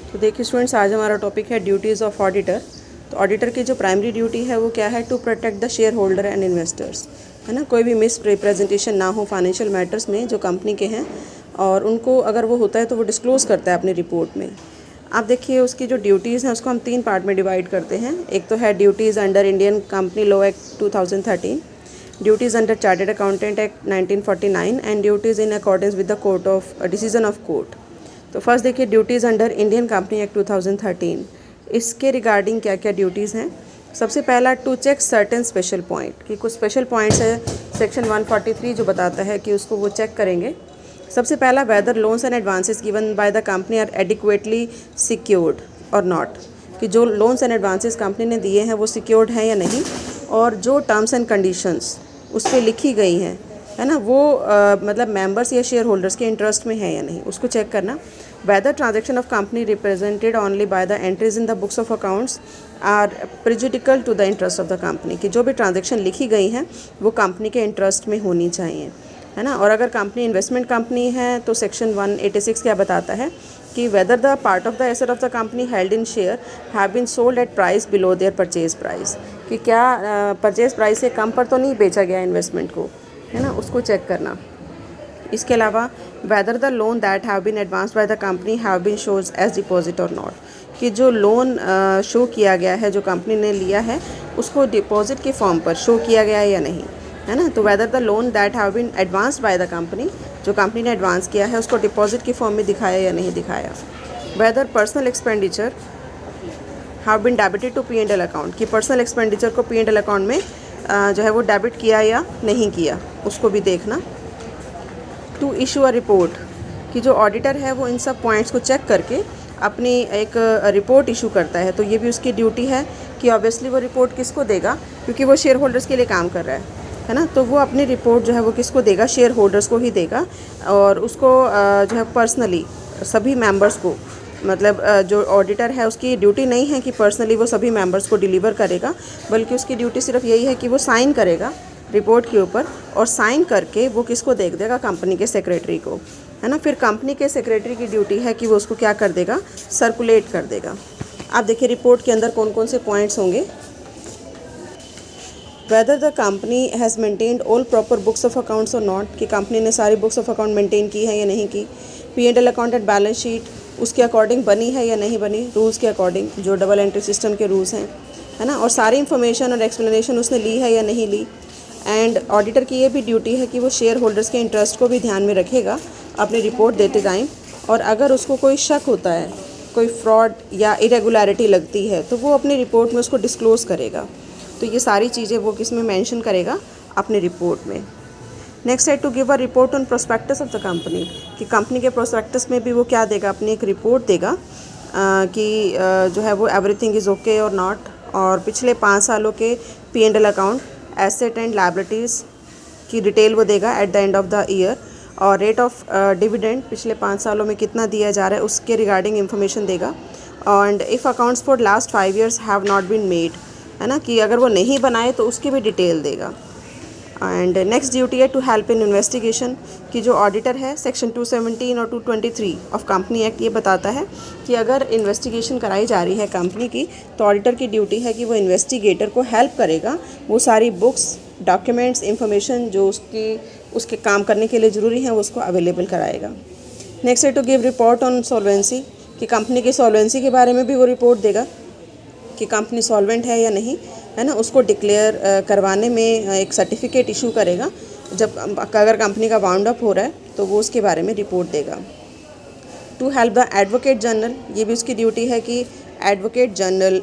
तो देखिए स्टूडेंट्स, आज हमारा टॉपिक है ड्यूटीज़ ऑफ ऑडिटर। तो ऑडिटर की जो प्राइमरी ड्यूटी है वो क्या है? To protect the share holder and investors, है ना। कोई भी मिस रिप्रेजेंटेशन ना हो फाइनेंशियल मैटर्स में जो कंपनी के हैं, और उनको अगर वो होता है तो वो डिस्क्लोज़ करता है अपनी रिपोर्ट में। आप देखिए उसकी जो ड्यूटीज़ हैं उसको हम 3 पार्ट में डिवाइड करते हैं। एक तो है duties under Indian company law act 2013, duties under chartered accountant act 1949 and duties in accordance with the court of decision of court. तो फर्स्ट देखिए duties under Indian company act 2013, इसके रिगार्डिंग क्या क्या ड्यूटीज़ हैं। सबसे पहला, to check certain special point, कि कुछ स्पेशल पॉइंट्स है सेक्शन 143 जो बताता है कि उसको वो चेक करेंगे। सबसे पहला, whether loans and advances given by the company are adequately secured और नॉट, कि जो लोन्स एंड एडवांसेस कंपनी ने दिए हैं वो सिक्योर्ड हैं या नहीं, और जो टर्म्स एंड कंडीशंस उस पर लिखी गई हैं, है ना, वो मतलब मेंबर्स या शेयर होल्डर्स के इंटरेस्ट में है या नहीं, उसको चेक करना। Whether transaction of company represented only by the entries in the books of accounts are prejudicial to the interest of the company, कि जो भी ट्रांजैक्शन लिखी गई हैं वो कंपनी के इंटरेस्ट में होनी चाहिए, है ना। और अगर कंपनी इन्वेस्टमेंट कंपनी है तो सेक्शन 186 क्या बताता है कि whether the part of the asset of the company held in share have been sold at price below their purchase price, कि क्या परचेज प्राइस से कम पर तो नहीं बेचा गया इन्वेस्टमेंट को, है ना, उसको चेक करना। इसके अलावा whether the loan that have been advanced by the company have been shows as deposit और नॉट, कि जो लोन शो किया गया है जो कंपनी ने लिया है उसको डिपॉजिट के फॉर्म पर शो किया गया है या नहीं, है ना। तो whether the loan that have been advanced by the company, जो कंपनी ने एडवांस किया है उसको डिपॉजिट के फॉर्म में दिखाया या नहीं दिखाया। Whether personal expenditure have been debited to P&L account, कि पर्सनल एक्सपेंडिचर को P&L अकाउंट में जो है वो डेबिट किया या नहीं किया, उसको भी देखना। टू इशू अ रिपोर्ट, कि जो ऑडिटर है वो इन सब पॉइंट्स को चेक करके अपनी एक रिपोर्ट इशू करता है, तो ये भी उसकी ड्यूटी है कि ऑब्वियसली वो रिपोर्ट किसको देगा, क्योंकि वो शेयर होल्डर्स के लिए काम कर रहा है ना। तो वो अपनी रिपोर्ट जो है वो किसको देगा? शेयर होल्डर्स को ही देगा, और उसको जो है पर्सनली सभी मेंबर्स को, मतलब जो ऑडिटर है उसकी ड्यूटी नहीं है कि पर्सनली वो सभी मेंबर्स को डिलीवर करेगा, बल्कि उसकी ड्यूटी सिर्फ यही है कि वो साइन करेगा रिपोर्ट के ऊपर, और साइन करके वो किसको दे देगा? कंपनी के सेक्रेटरी को, है ना। फिर कंपनी के सेक्रेटरी की ड्यूटी है कि वो उसको क्या कर देगा? सर्कुलेट कर देगा। आप देखिए रिपोर्ट के अंदर कौन कौन से पॉइंट्स होंगे। Whether the company has maintained all proper books of accounts और नॉट, कि कंपनी ने सारी बुक्स ऑफ अकाउंट मेंटेन की है या नहीं की। P&L account and balance sheet उसके अकॉर्डिंग बनी है या नहीं बनी, रूल्स के अकॉर्डिंग, जो डबल एंट्री सिस्टम के रूल्स हैं, है ना। और सारी इन्फॉर्मेशन और एक्सप्लेनेशन उसने ली है या नहीं ली। एंड ऑडिटर की ये भी ड्यूटी है कि वो शेयर होल्डर्स के इंटरेस्ट को भी ध्यान में रखेगा अपनी रिपोर्ट देते टाइम, और अगर उसको कोई शक होता है, कोई फ्रॉड या इरेगुलरिटी लगती है, तो वो अपनी रिपोर्ट में उसको डिस्क्लोज़ करेगा। तो ये सारी चीज़ें वो किस में मेंशन करेगा? अपनी रिपोर्ट में। नेक्स्ट है to give a report on prospectus of the company, कि कंपनी के प्रोस्पेक्टस में भी वो क्या देगा? अपनी एक रिपोर्ट देगा कि जो है वो एवरीथिंग इज़ ओके और नॉट, और पिछले 5 सालों के P&L account, asset and liabilities की डिटेल वो देगा at the end of the year, और रेट ऑफ डिविडेंड पिछले 5 सालों में कितना दिया जा रहा है उसके रिगार्डिंग इन्फॉर्मेशन देगा। And if accounts for last 5 years have not been made, है ना, कि अगर वो नहीं बनाए तो उसकी भी डिटेल देगा। एंड नेक्स्ट ड्यूटी है टू हेल्प इन इन्वेस्टिगेशन, कि जो ऑडिटर है सेक्शन 217 और 223 ऑफ कंपनी एक्ट ये बताता है कि अगर इन्वेस्टिगेशन कराई जा रही है कंपनी की, तो ऑडिटर की ड्यूटी है कि वो इन्वेस्टिगेटर को हेल्प करेगा, वो सारी बुक्स, डॉक्यूमेंट्स, इंफॉर्मेशन जो उसके काम करने के लिए ज़रूरी है वो उसको अवेलेबल कराएगा। नेक्स्ट है to give report on solvency, कि कंपनी की सॉल्वेंसी के बारे में भी वो रिपोर्ट देगा कि कंपनी सॉल्वेंट है या नहीं, है ना। उसको डिक्लेयर करवाने में एक सर्टिफिकेट इशू करेगा, जब अगर कंपनी का वाउंड अप हो रहा है तो वो उसके बारे में रिपोर्ट देगा। To help the advocate general, ये भी उसकी ड्यूटी है कि एडवोकेट जनरल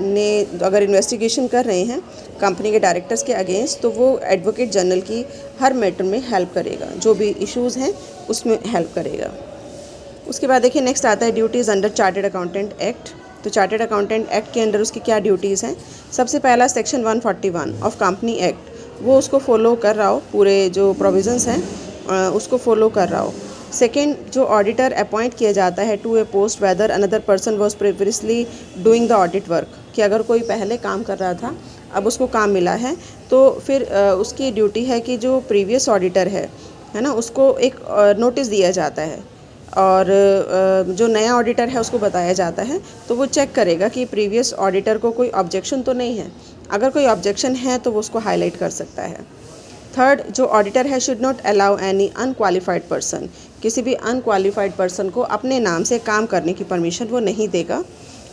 ने अगर इन्वेस्टिगेशन कर रहे हैं कंपनी के डायरेक्टर्स के अगेंस्ट, तो वो एडवोकेट जनरल की हर मैटर में हेल्प करेगा, जो भी इश्यूज़ हैं उसमें हेल्प करेगा। उसके बाद देखिए नेक्स्ट आता है duties under chartered accountant act. तो चार्टर्ड अकाउंटेंट एक्ट के अंडर उसकी क्या ड्यूटीज़ हैं। सबसे पहला सेक्शन 141 ऑफ कंपनी एक्ट, वो उसको फॉलो कर रहा हो, पूरे जो प्रोविजंस हैं उसको फॉलो कर रहा हो। सेकेंड, जो ऑडिटर अपॉइंट किया जाता है to a post whether another person was previously doing the audit work, कि अगर कोई पहले काम कर रहा था अब उसको काम मिला है, तो फिर उसकी ड्यूटी है कि जो प्रीवियस ऑडिटर है ना, उसको एक नोटिस दिया जाता है और जो नया ऑडिटर है उसको बताया जाता है, तो वो चेक करेगा कि प्रीवियस ऑडिटर को कोई ऑब्जेक्शन तो नहीं है। अगर कोई ऑब्जेक्शन है तो वो उसको हाईलाइट कर सकता है। थर्ड, जो ऑडिटर है should not allow any unqualified person, किसी भी अनक्वालिफाइड पर्सन को अपने नाम से काम करने की परमिशन वो नहीं देगा।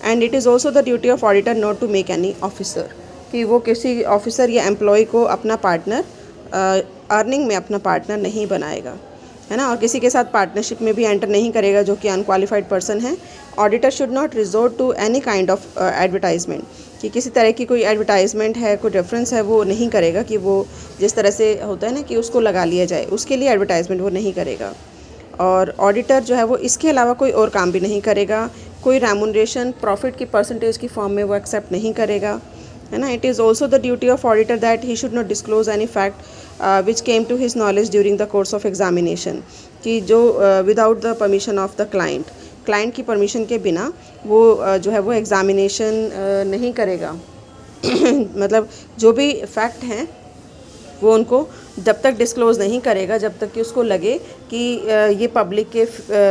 And it is also the duty of auditor not to make any officer, कि वो किसी ऑफिसर या एम्प्लॉय को अपना पार्टनर अर्निंग में अपना पार्टनर नहीं बनाएगा, है ना, और किसी के साथ पार्टनरशिप में भी एंटर नहीं करेगा जो कि अनक्वालिफाइड पर्सन है। Auditor should not resort to any kind of advertisement, कि किसी तरह की कोई एडवर्टाइजमेंट है, कोई रेफरेंस है, वो नहीं करेगा कि वो जिस तरह से होता है ना कि उसको लगा लिया जाए, उसके लिए एडवर्टाइजमेंट वो नहीं करेगा। और ऑडिटर जो है वो इसके अलावा कोई और काम भी नहीं करेगा। कोई रेमुनरेशन प्रॉफिट की परसेंटेज की फॉर्म में वो एक्सेप्ट नहीं करेगा, है ना। It is also the duty of auditor that he should not disclose any fact which came to his knowledge during the course of examination, कि जो without the permission of the client की permission के बिना वो जो है वो examination नहीं करेगा। मतलब जो भी फैक्ट हैं वो उनको जब तक डिस्क्लोज़ नहीं करेगा जब तक कि उसको लगे कि ये पब्लिक के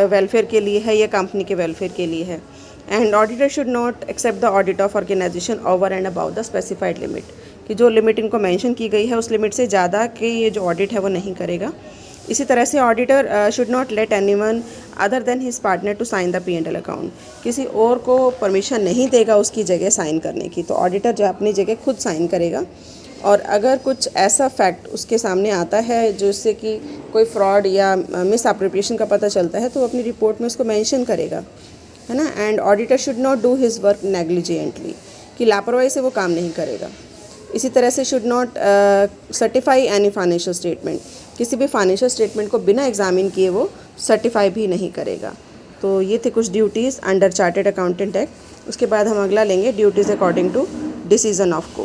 वेलफेयर के लिए है या कंपनी के वेलफेयर के लिए है। And auditor should not accept the audit of organisation over and about the specified limit, कि जो लिमिट इनको मेंशन की गई है उस लिमिट से ज़्यादा के ये जो ऑडिट है वो नहीं करेगा। इसी तरह से auditor should not let anyone other than his partner to sign the P&L account, किसी और को परमिशन नहीं देगा उसकी जगह साइन करने की। तो ऑडिटर जो अपनी जगह खुद साइन करेगा, और अगर कुछ ऐसा फैक्ट उसके सामने आता है जिससे कि कोई फ्रॉड या मिस एप्रोप्रिएशन का पता चलता है तो वो अपनी रिपोर्ट में उसको मेंशन करेगा, है ना। And auditor should not do his work negligently, कि लापरवाही से वो काम नहीं करेगा। इसी तरह से should not certify any financial statement, किसी भी फाइनेंशियल स्टेटमेंट को बिना एग्जामिन किए वो सर्टिफाई भी नहीं करेगा। तो ये थे कुछ duties under chartered accountant act. उसके बाद हम अगला लेंगे duties according to decision of court.